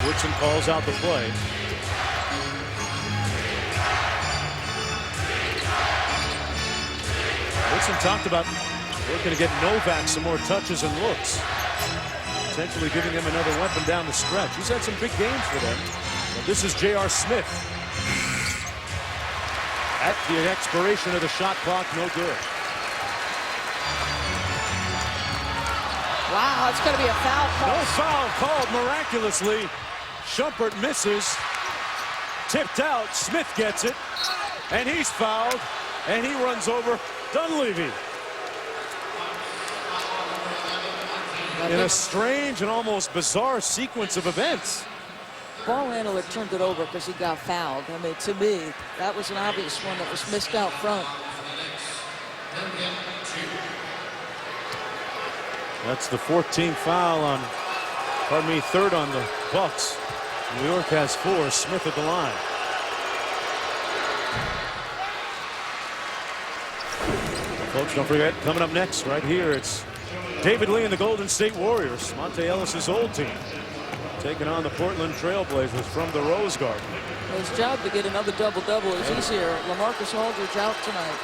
Woodson calls out the play. Woodson talked about working to get Novak some more touches and looks. Potentially giving him another weapon down the stretch. He's had some big games for them. But this is J.R. Smith. At the expiration of the shot clock, no good. Wow, it's going to be a foul call. No foul called miraculously. Shumpert misses. Tipped out. Smith gets it. And he's fouled. And he runs over Dunleavy. In a strange and almost bizarre sequence of events. Ball handler turned it over because he got fouled. I mean, to me, that was an obvious one that was missed out front. That's the 14th foul on, third on the Bucks. New York has 4. Smith at the line. Folks, don't forget, coming up next, right here, it's David Lee and the Golden State Warriors. Monte Ellis' old team taking on the Portland Trailblazers from the Rose Garden. His job to get another double-double is easier. LaMarcus Aldridge out tonight.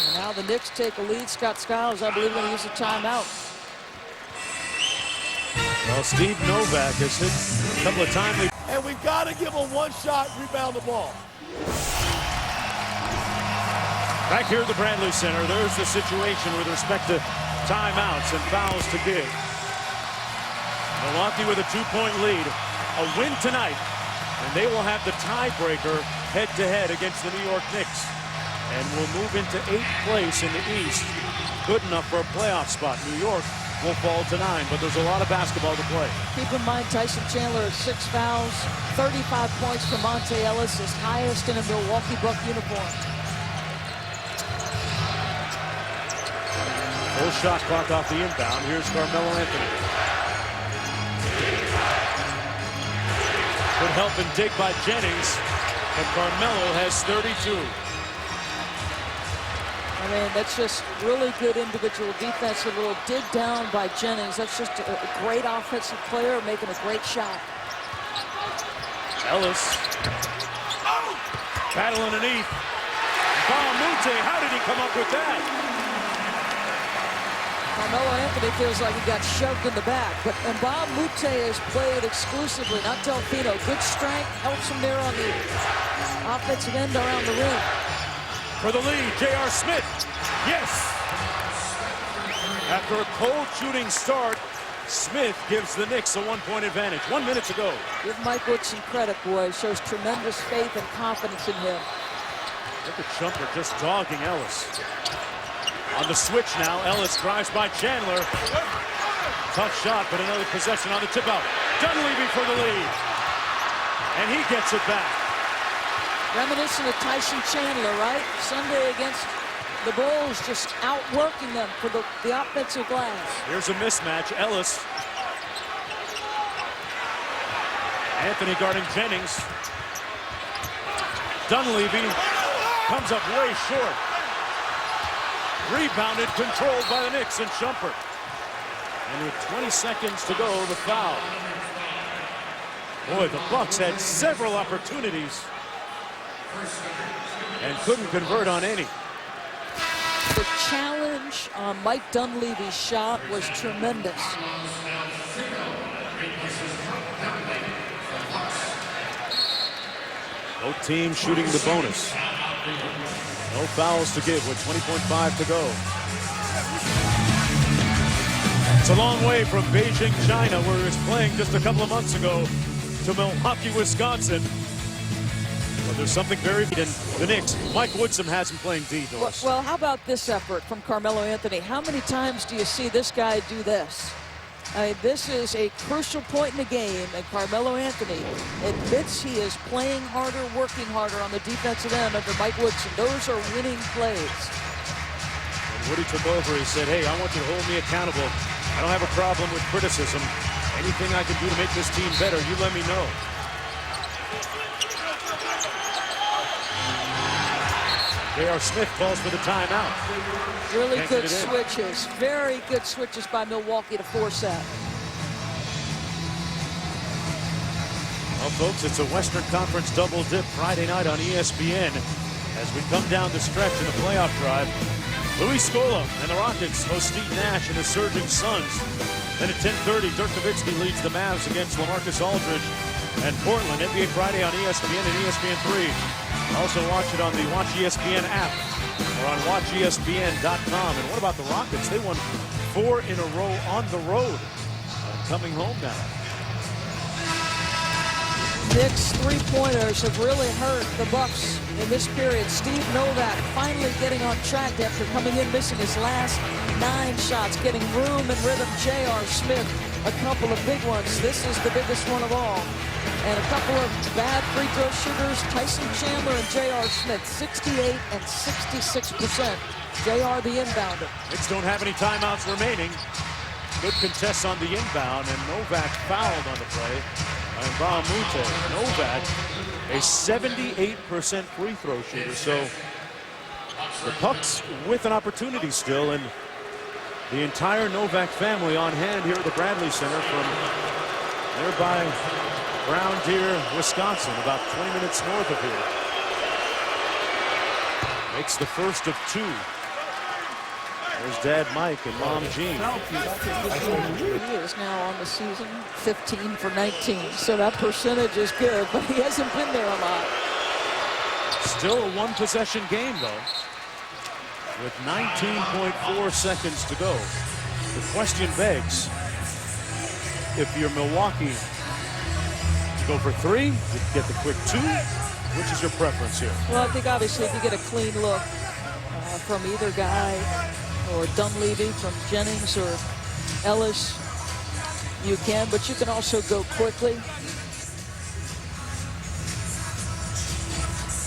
And now the Knicks take a lead. Scott Skiles, I believe, going to use a timeout. Well, Steve Novak has hit a couple of timely. And we've got to give him one shot, rebound the ball. Back here at the Bradley Center, there's the situation with respect to timeouts and fouls to give. Milwaukee with a 2-point lead. A win tonight, and they will have the tiebreaker head-to-head against the New York Knicks. And will move into 8th place in the East. Good enough for a playoff spot. New York will fall to 9, but there's a lot of basketball to play. Keep in mind, Tyson Chandler has 6 fouls, 35 points for Monte Ellis, his highest in a Milwaukee Buck uniform. Full shot clock off the inbound. Here's Carmelo Anthony. Good help and dig by Jennings, but Carmelo has 32. I mean, that's just really good individual defense. A little dig down by Jennings. That's just a great offensive player making a great shot. Ellis. Battle underneath. Bahamute, how did he come up with that? Carmelo Anthony feels like he got shoved in the back, but Mbah Moute has played exclusively, not Delfino. Good strength, helps him there on the offensive end around the rim. For the lead, J.R. Smith. Yes! After a cold shooting start, Smith gives the Knicks a 1-point advantage. 1 minute to go. Give Mike Woodson credit, boy. Shows tremendous faith and confidence in him. Look at Shumpert just dogging Ellis. On the switch now, Ellis drives by Chandler. Tough shot, but another possession on the tip out. Dunleavy for the lead. And he gets it back. Reminiscent of Tyson Chandler, right? Sunday against the Bulls, just outworking them for the offensive glass. Here's a mismatch. Ellis. Anthony guarding Jennings. Dunleavy comes up way short. Rebounded, controlled by the Knicks and Shumpert. And with 20 seconds to go, the foul. Boy, the Bucks had several opportunities and couldn't convert on any. The challenge on Mike Dunleavy's shot was tremendous. Both teams shooting the bonus. No fouls to give with 20.5 to go. It's a long way from Beijing, China, where he was playing just a couple of months ago, to Milwaukee, Wisconsin. But there's something very in the Knicks. Mike Woodson has him playing D. Well, how about this effort from Carmelo Anthony? How many times do you see this guy do this? I mean, this is a crucial point in the game, and Carmelo Anthony admits he is playing harder, working harder on the defensive end under Mike Woodson. Those are winning plays. When Woody took over, he said, hey, I want you to hold me accountable. I don't have a problem with criticism. Anything I can do to make this team better, you let me know. J.R. Smith calls for the timeout. Really good switches. Very good switches by Milwaukee to force that. Well, folks, it's a Western Conference double dip Friday night on ESPN as we come down the stretch in the playoff drive. Luis Scola and the Rockets host Steve Nash and the surging Suns. Then at 10:30, Dirk Nowitzki leads the Mavs against LaMarcus Aldridge and Portland. NBA Friday on ESPN and ESPN3. Also watch it on the Watch ESPN app or on WatchESPN.com. And what about the Rockets? They won 4 in a row on the road. Coming home now. Knicks three-pointers have really hurt the Bucks in this period. Steve Novak finally getting on track after coming in missing his last 9 shots, getting room and rhythm. J.R. Smith, a couple of big ones. This is the biggest one of all. And a couple of bad free throw shooters, Tyson Chandler and J.R. Smith, 68 and 66%. J.R. the inbounder. Knicks don't have any timeouts remaining. Good contest on the inbound, and Novak fouled on the play. And Bahamute. Novak, a 78% free throw shooter. So the Bucks with an opportunity still, and the entire Novak family on hand here at the Bradley Center from nearby Brown Deer, Wisconsin, about 20 minutes north of here. Makes the first of 2. There's Dad Mike and Mom Jean. He is now on the season 15 for 19. So that percentage is good, but he hasn't been there a lot. Still a 1-possession game, though, with 19.4 seconds to go. The question begs, if you're Milwaukee, to go for 3, you get the quick 2. Which is your preference here? Well, I think obviously if you get a clean look from either guy, or Dunleavy from Jennings or Ellis, you can, but you can also go quickly.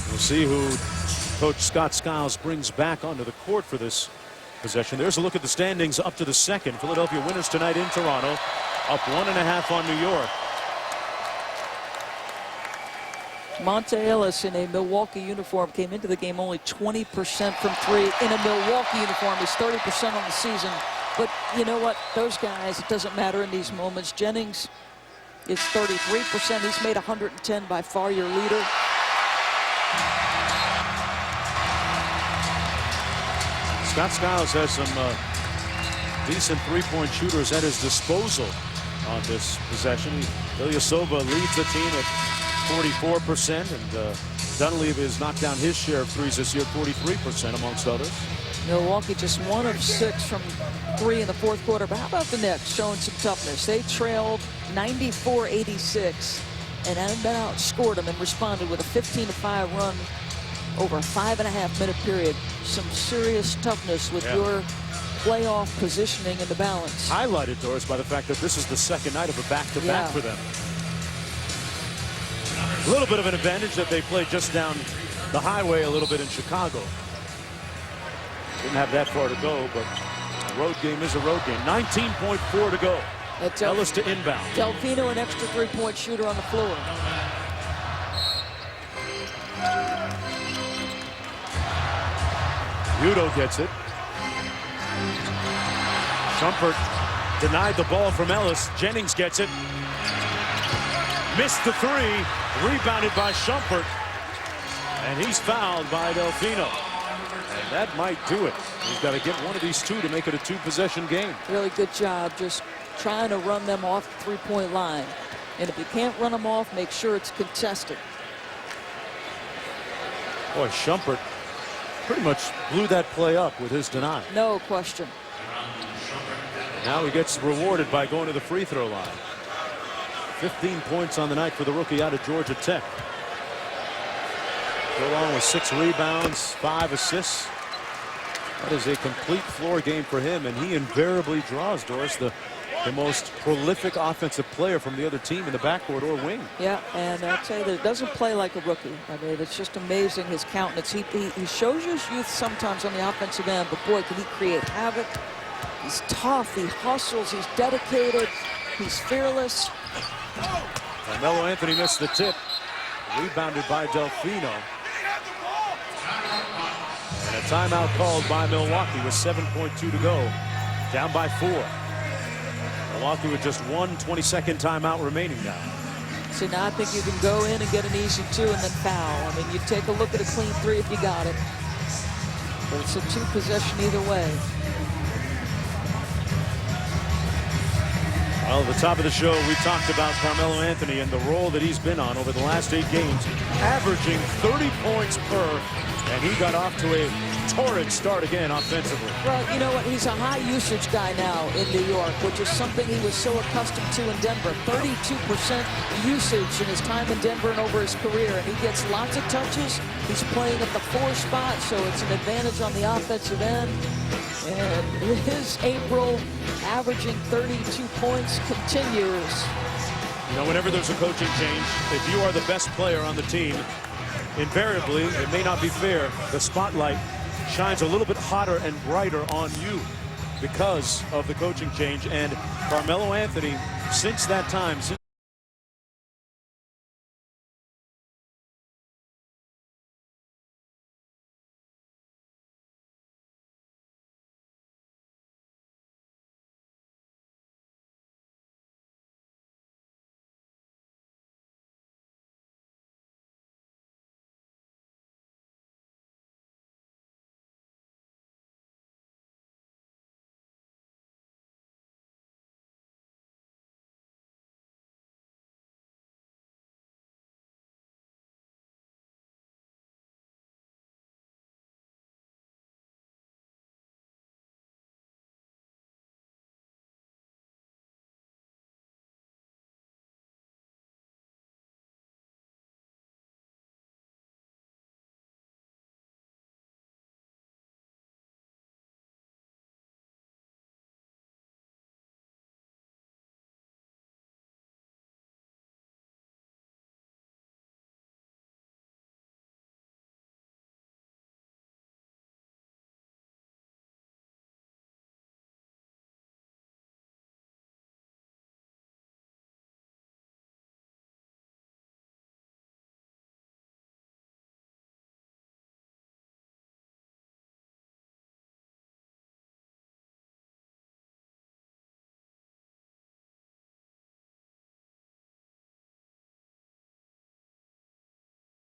We'll see who Coach Scott Skiles brings back onto the court for this possession. There's a look at the standings up to the second. Philadelphia winners tonight in Toronto, up 1.5 on New York. Monte Ellis in a Milwaukee uniform came into the game only 20% from 3 in a Milwaukee uniform. He's 30% on the season. But you know what? Those guys, it doesn't matter in these moments. Jennings is 33%. He's made 110, by far your leader. Scott Skiles has some decent three-point shooters at his disposal on this possession. Ilyasova leads the team at 44%, and Dunleavy has knocked down his share of threes this year, 43% amongst others. Milwaukee just 1 of 6 from 3 in the 4th quarter. But how about the Knicks showing some toughness? They trailed 94-86 and then outscored them and responded with a 15-5 run over a 5.5-minute period. Some serious toughness with your playoff positioning in the balance. Highlighted, Doris, by the fact that this is the second night of a back-to-back for them. A little bit of an advantage that they played just down the highway a little bit in Chicago. Didn't have that far to go, but a road game is a road game. 19.4 to go. Ellis to inbound. Delfino, an extra 3-point shooter on the floor. Udo gets it. Shumpert denied the ball from Ellis. Jennings gets it. Missed the 3. Rebounded by Shumpert. And he's fouled by Delfino. And that might do it. He's got to get one of these 2 to make it a 2-possession game. Really good job just trying to run them off the 3-point line. And if you can't run them off, make sure it's contested. Boy, Shumpert pretty much blew that play up with his deny. No question. Now he gets rewarded by going to the free throw line. 15 points on the night for the rookie out of Georgia Tech. Go along with 6 rebounds, 5 assists. That is a complete floor game for him, and he invariably draws, Doris, the most prolific offensive player from the other team in the backcourt or wing. Yeah, and I'll tell you that it doesn't play like a rookie. I mean, it's just amazing, his countenance. He shows you his youth sometimes on the offensive end, but boy, can he create havoc. He's tough, he hustles, he's dedicated, he's fearless. Carmelo Anthony missed the tip. Rebounded by Delfino. And a timeout called by Milwaukee with 7.2 to go. Down by 4. Milwaukee with just one 22nd timeout remaining now. So now I think you can go in and get an easy 2 and then foul. I mean, you take a look at a clean 3 if you got it. But it's a 2 possession either way. Well, at the top of the show, we talked about Carmelo Anthony and the role that he's been on over the last 8 games, averaging 30 points per, and he got off to a torrid start again offensively. Well, you know what? He's a high usage guy now in New York, which is something he was so accustomed to in Denver. 32% usage in his time in Denver and over his career, and he gets lots of touches. He's playing at the 4 spot, so it's an advantage on the offensive end. And his April averaging 32 points continues. You know, whenever there's a coaching change, if you are the best player on the team, invariably, it may not be fair, the spotlight shines a little bit hotter and brighter on you because of the coaching change. And Carmelo Anthony, since that time, since